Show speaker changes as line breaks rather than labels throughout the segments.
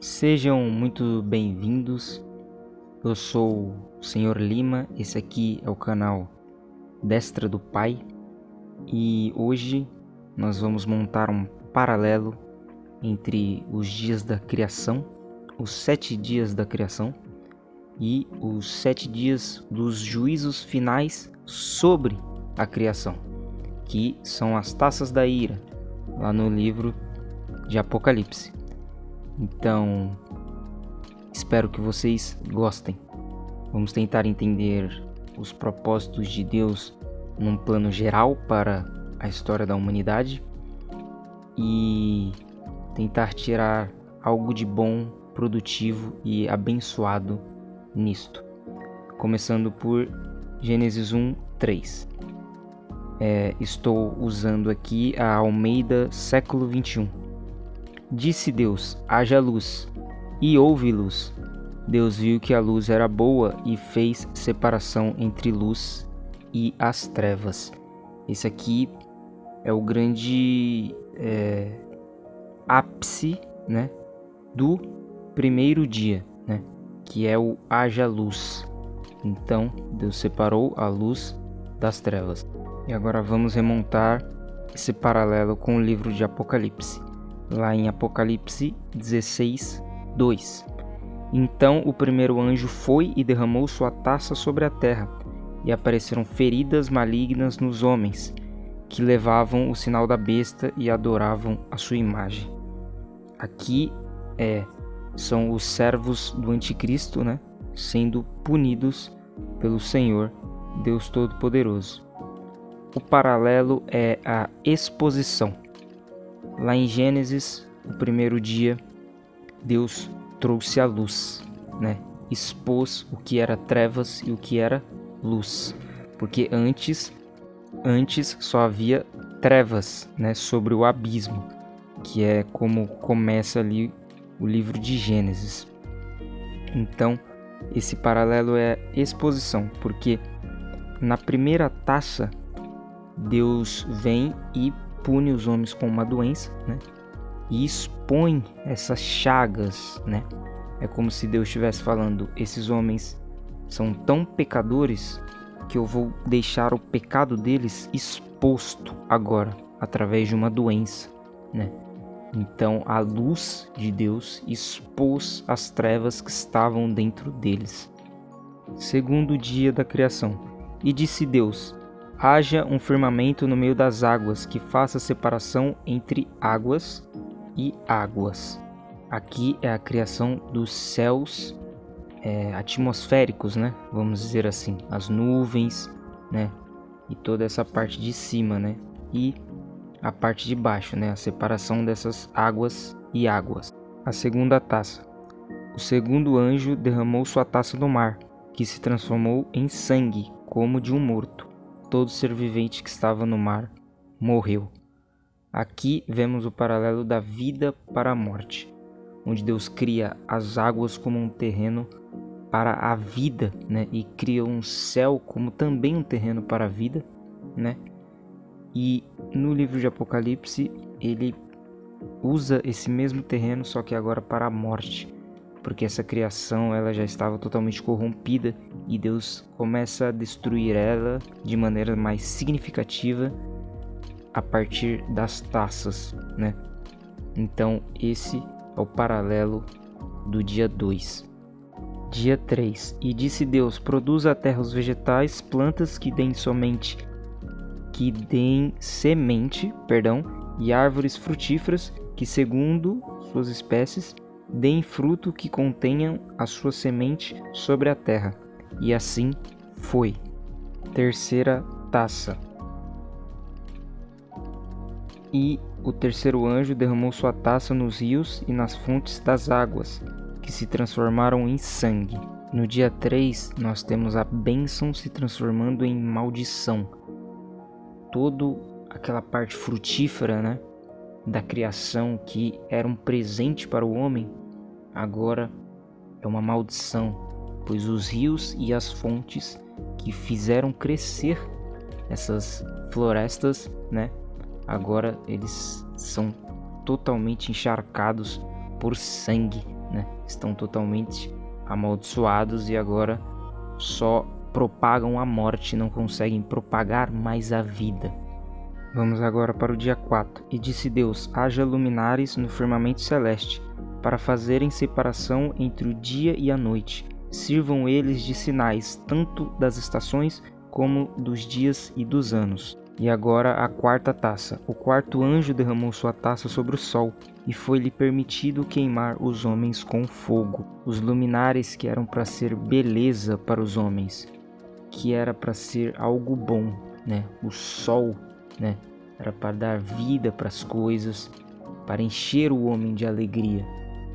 Sejam muito bem-vindos. Eu sou o Senhor Lima, esse aqui é o canal Destra do Pai e hoje nós vamos montar um paralelo entre os dias da criação, os 7 dias da criação e os 7 dias dos juízos finais sobre a criação, que são as taças da ira, lá no livro de Apocalipse. Então, espero que vocês gostem. Vamos tentar entender os propósitos de Deus num plano geral para a história da humanidade e tentar tirar algo de bom, produtivo e abençoado nisto. Começando por Gênesis 1:3. Estou usando aqui a Almeida século 21. Disse Deus: haja luz, e houve luz. Deus viu que a luz era boa e fez separação entre luz e as trevas. Esse aqui é o grande ápice, né, do primeiro dia, né, que é o haja luz. Então, Deus separou a luz das trevas. E agora vamos remontar esse paralelo com o livro de Apocalipse. Lá em Apocalipse 16:2. Então o primeiro anjo foi e derramou sua taça sobre a terra, e apareceram feridas malignas nos homens, que levavam o sinal da besta e adoravam a sua imagem. Aqui são os servos do anticristo, né, sendo punidos pelo Senhor, Deus Todo-Poderoso. O paralelo é a exposição. Lá em Gênesis, o primeiro dia, Deus trouxe a luz, né? Expôs o que era trevas e o que era luz. Porque antes só havia trevas, né, sobre o abismo, que é como começa ali o livro de Gênesis. Então, esse paralelo é exposição, porque na primeira taça, Deus vem e pune os homens com uma doença, né? E expõe essas chagas, né? É como se Deus estivesse falando: esses homens são tão pecadores que eu vou deixar o pecado deles exposto agora, através de uma doença, né? Então a luz de Deus expôs as trevas que estavam dentro deles. Segundo dia da criação. E disse Deus: haja um firmamento no meio das águas, que faça separação entre águas e águas. Aqui é a criação dos céus atmosféricos, né? Vamos dizer assim, as nuvens, né? E toda essa parte de cima, né? E a parte de baixo, né? A separação dessas águas e águas. A segunda taça. O segundo anjo derramou sua taça no mar, que se transformou em sangue, como de um morto. Todo ser vivente que estava no mar morreu. Aqui vemos o paralelo da vida para a morte, onde Deus cria as águas como um terreno para a vida, né? E cria um céu como também um terreno para a vida, né? E no livro de Apocalipse ele usa esse mesmo terreno, só que agora para a morte, porque essa criação ela já estava totalmente corrompida e Deus começa a destruir ela de maneira mais significativa a partir das taças, né? Então esse é o paralelo do dia 2. Dia 3. E disse Deus: produza a terra os vegetais, plantas que deem semente, e árvores frutíferas que, segundo suas espécies, deem fruto que contenham a sua semente sobre a terra. E assim foi. Terceira taça. E o terceiro anjo derramou sua taça nos rios e nas fontes das águas, que se transformaram em sangue. No dia 3, nós temos a bênção se transformando em maldição. Toda aquela parte frutífera, né, da criação que era um presente para o homem, agora é uma maldição, pois os rios e as fontes que fizeram crescer essas florestas, né, agora eles são totalmente encharcados por sangue. né? Estão totalmente amaldiçoados e agora só propagam a morte, não conseguem propagar mais a vida. Vamos agora para o dia 4. E disse Deus: haja luminares no firmamento celeste, para fazerem separação entre o dia e a noite. Sirvam eles de sinais, tanto das estações como dos dias e dos anos. E agora a quarta taça. O quarto anjo derramou sua taça sobre o sol, e foi-lhe permitido queimar os homens com fogo. Os luminares que eram para ser beleza para os homens, que era para ser algo bom, né? O sol, né? Era para dar vida para as coisas, para encher o homem de alegria.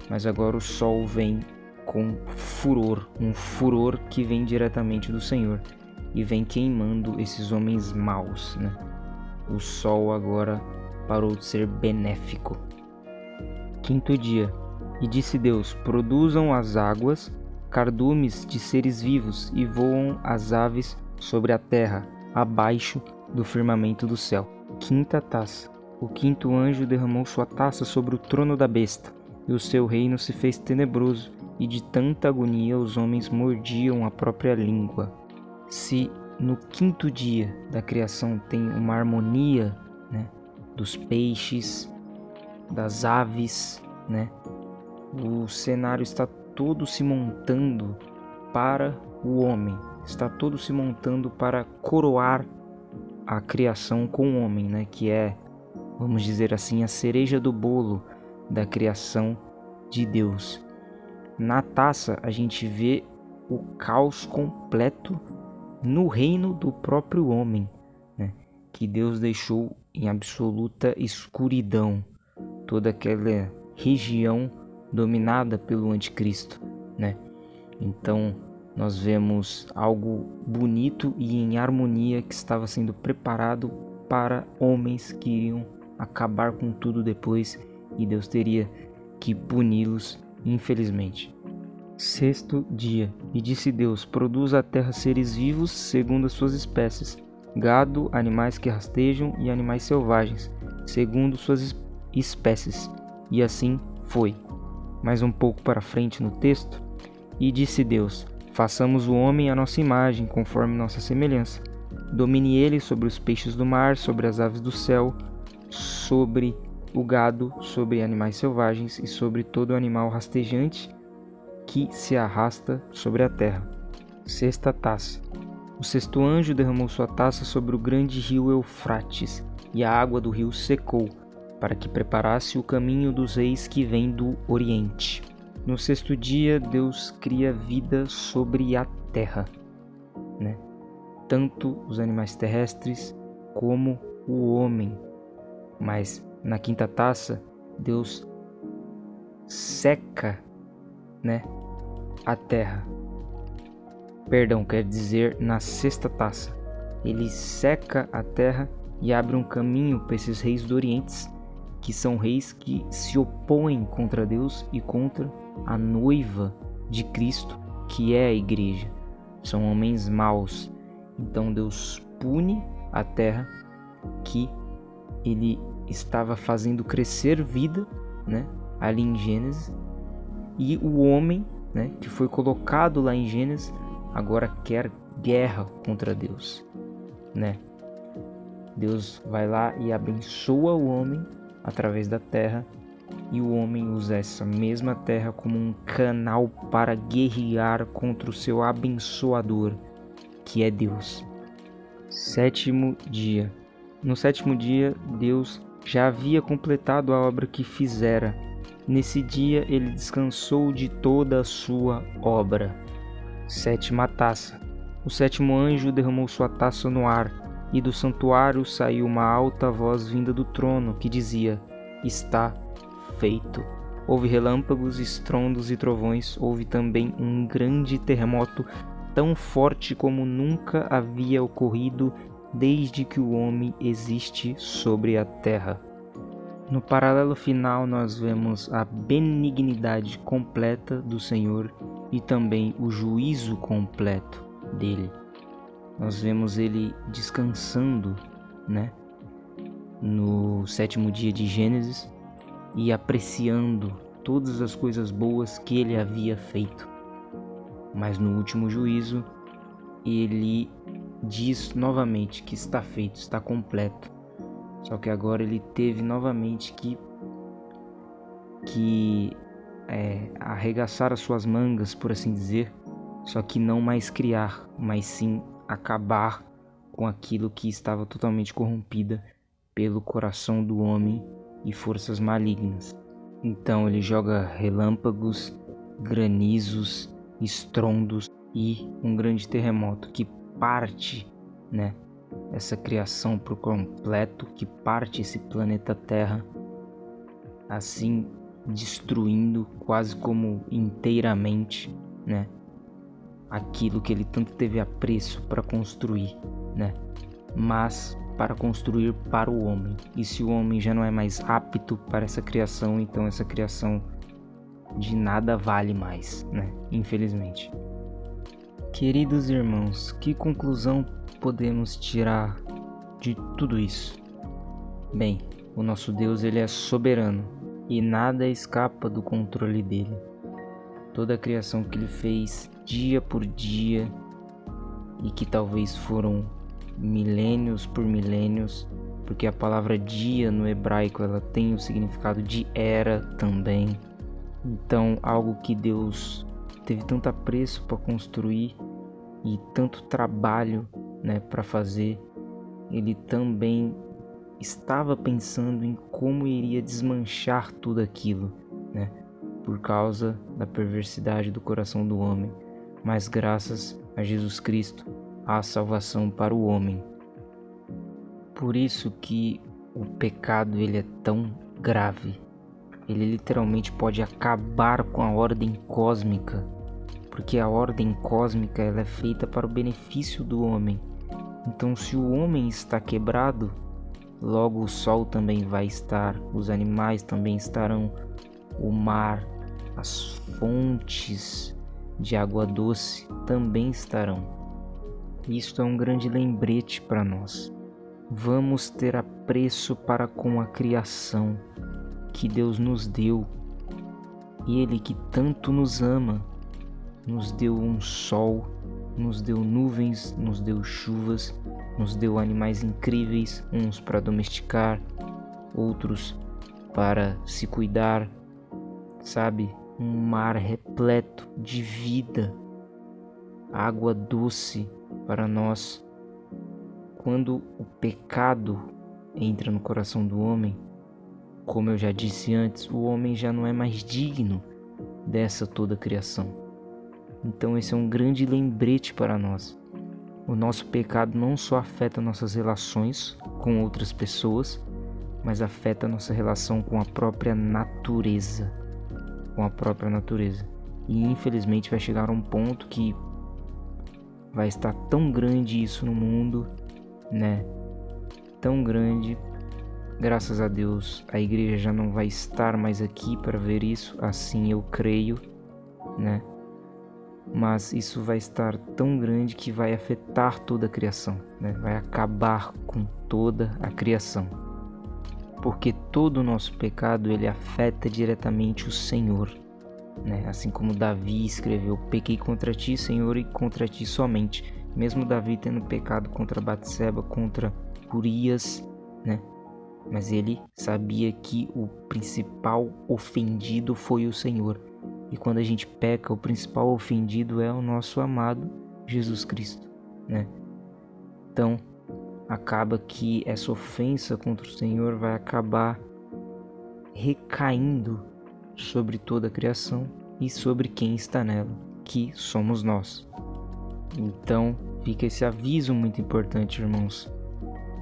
Mas agora o sol vem com furor, um furor que vem diretamente do Senhor e vem queimando esses homens maus, né? O sol agora parou de ser benéfico. Quinto dia. E disse Deus: produzam as águas cardumes de seres vivos e voam as aves sobre a terra, abaixo do firmamento do céu. Quinta taça. O quinto anjo derramou sua taça sobre o trono da besta, e o seu reino se fez tenebroso, e de tanta agonia os homens mordiam a própria língua. Se no quinto dia da criação tem uma harmonia, né, dos peixes, das aves, né, o cenário está todo se montando para o homem, está todo se montando para coroar a criação com o homem, né, que é, vamos dizer assim, a cereja do bolo da criação de Deus. Na taça a gente vê o caos completo no reino do próprio homem, né, que Deus deixou em absoluta escuridão, toda aquela região dominada pelo anticristo, né? Então nós vemos algo bonito e em harmonia que estava sendo preparado para homens que iriam acabar com tudo depois e Deus teria que puni-los, infelizmente. Sexto dia. E disse Deus: produza a terra seres vivos segundo as suas espécies, gado, animais que rastejam e animais selvagens, segundo suas espécies. E assim foi. Mais um pouco para frente no texto. E disse Deus: façamos o homem à nossa imagem, conforme nossa semelhança. Domine ele sobre os peixes do mar, sobre as aves do céu, sobre o gado, sobre animais selvagens e sobre todo animal rastejante que se arrasta sobre a terra. Sexta taça. O sexto anjo derramou sua taça sobre o grande rio Eufrates, e a água do rio secou, para que preparasse o caminho dos reis que vêm do Oriente. No sexto dia, Deus cria vida sobre a terra, né? Tanto os animais terrestres como o homem. Mas na quinta taça, Deus seca, né, a terra. Perdão, quer dizer na sexta taça. Ele seca a terra e abre um caminho para esses reis do Oriente, que são reis que se opõem contra Deus e contra a noiva de Cristo, que é a igreja. São homens maus. Então Deus pune a terra que ele estava fazendo crescer vida, né, ali em Gênesis, e o homem, né, que foi colocado lá em Gênesis, agora quer guerra contra Deus, né? Deus vai lá e abençoa o homem através da terra, e o homem usa essa mesma terra como um canal para guerrear contra o seu abençoador, que é Deus. Sétimo dia. No sétimo dia, Deus já havia completado a obra que fizera. Nesse dia ele descansou de toda a sua obra. Sétima taça. O sétimo anjo derramou sua taça no ar, e do santuário saiu uma alta voz vinda do trono, que dizia: está feito. Houve relâmpagos, estrondos e trovões, houve também um grande terremoto, tão forte como nunca havia ocorrido desde que o homem existe sobre a terra. No paralelo final nós vemos a benignidade completa do Senhor e também o juízo completo dele. Nós vemos ele descansando, né, no sétimo dia de Gênesis e apreciando todas as coisas boas que ele havia feito. Mas no último juízo, ele diz novamente que está feito, está completo. Só que agora ele teve novamente que arregaçar as suas mangas, por assim dizer, só que não mais criar, mas sim acabar com aquilo que estava totalmente corrompida pelo coração do homem e forças malignas. Então ele joga relâmpagos, granizos, estrondos e um grande terremoto que parte, essa criação por completo, que parte esse planeta Terra, assim destruindo quase como inteiramente, aquilo que ele tanto teve apreço para construir, mas para construir para o homem. E se o homem já não é mais apto para essa criação, então essa criação de nada vale mais, infelizmente. Queridos irmãos, que conclusão podemos tirar de tudo isso? Bem, o nosso Deus, ele é soberano e nada escapa do controle dele. Toda a criação que ele fez dia por dia e que talvez foram milênios por milênios, porque a palavra dia no hebraico ela tem o significado de era também. Então, algo que Deus teve tanto apreço para construir e tanto trabalho, para fazer, ele também estava pensando em como iria desmanchar tudo aquilo, por causa da perversidade do coração do homem. Mas graças a Jesus Cristo, há salvação para o homem. Por isso que o pecado ele é tão grave. Ele literalmente pode acabar com a ordem cósmica, porque a ordem cósmica ela é feita para o benefício do homem. Então, se o homem está quebrado, logo o sol também vai estar, os animais também estarão, o mar, as fontes de água doce também estarão. Isto é um grande lembrete para nós. Vamos ter apreço para com a criação que Deus nos deu. Ele que tanto nos ama, nos deu um sol, nos deu nuvens, nos deu chuvas, nos deu animais incríveis, uns para domesticar, outros para se cuidar, sabe? Um mar repleto de vida, água doce para nós. Quando o pecado entra no coração do homem, como eu já disse antes, o homem já não é mais digno dessa toda criação. Então esse é um grande lembrete para nós. O nosso pecado não só afeta nossas relações com outras pessoas, mas afeta a nossa relação com a própria natureza. E infelizmente vai chegar a um ponto que vai estar tão grande isso no mundo, tão grande. Graças a Deus, a igreja já não vai estar mais aqui para ver isso, assim eu creio, Mas isso vai estar tão grande que vai afetar toda a criação, Vai acabar com toda a criação. Porque todo o nosso pecado, ele afeta diretamente o Senhor, Assim como Davi escreveu, pequei contra ti, Senhor, e contra ti somente. Mesmo Davi tendo pecado contra Batseba, contra Urias, Mas ele sabia que o principal ofendido foi o Senhor. E quando a gente peca, o principal ofendido é o nosso amado Jesus Cristo, Então, acaba que essa ofensa contra o Senhor vai acabar recaindo sobre toda a criação e sobre quem está nela, que somos nós. Então, fica esse aviso muito importante, irmãos.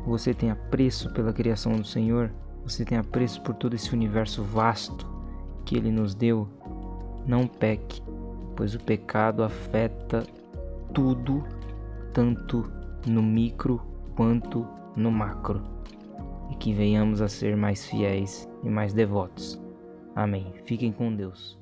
Você tem apreço pela criação do Senhor? Você tem apreço por todo esse universo vasto que Ele nos deu? Não peque, pois o pecado afeta tudo, tanto no micro quanto no macro. E que venhamos a ser mais fiéis e mais devotos. Amém. Fiquem com Deus.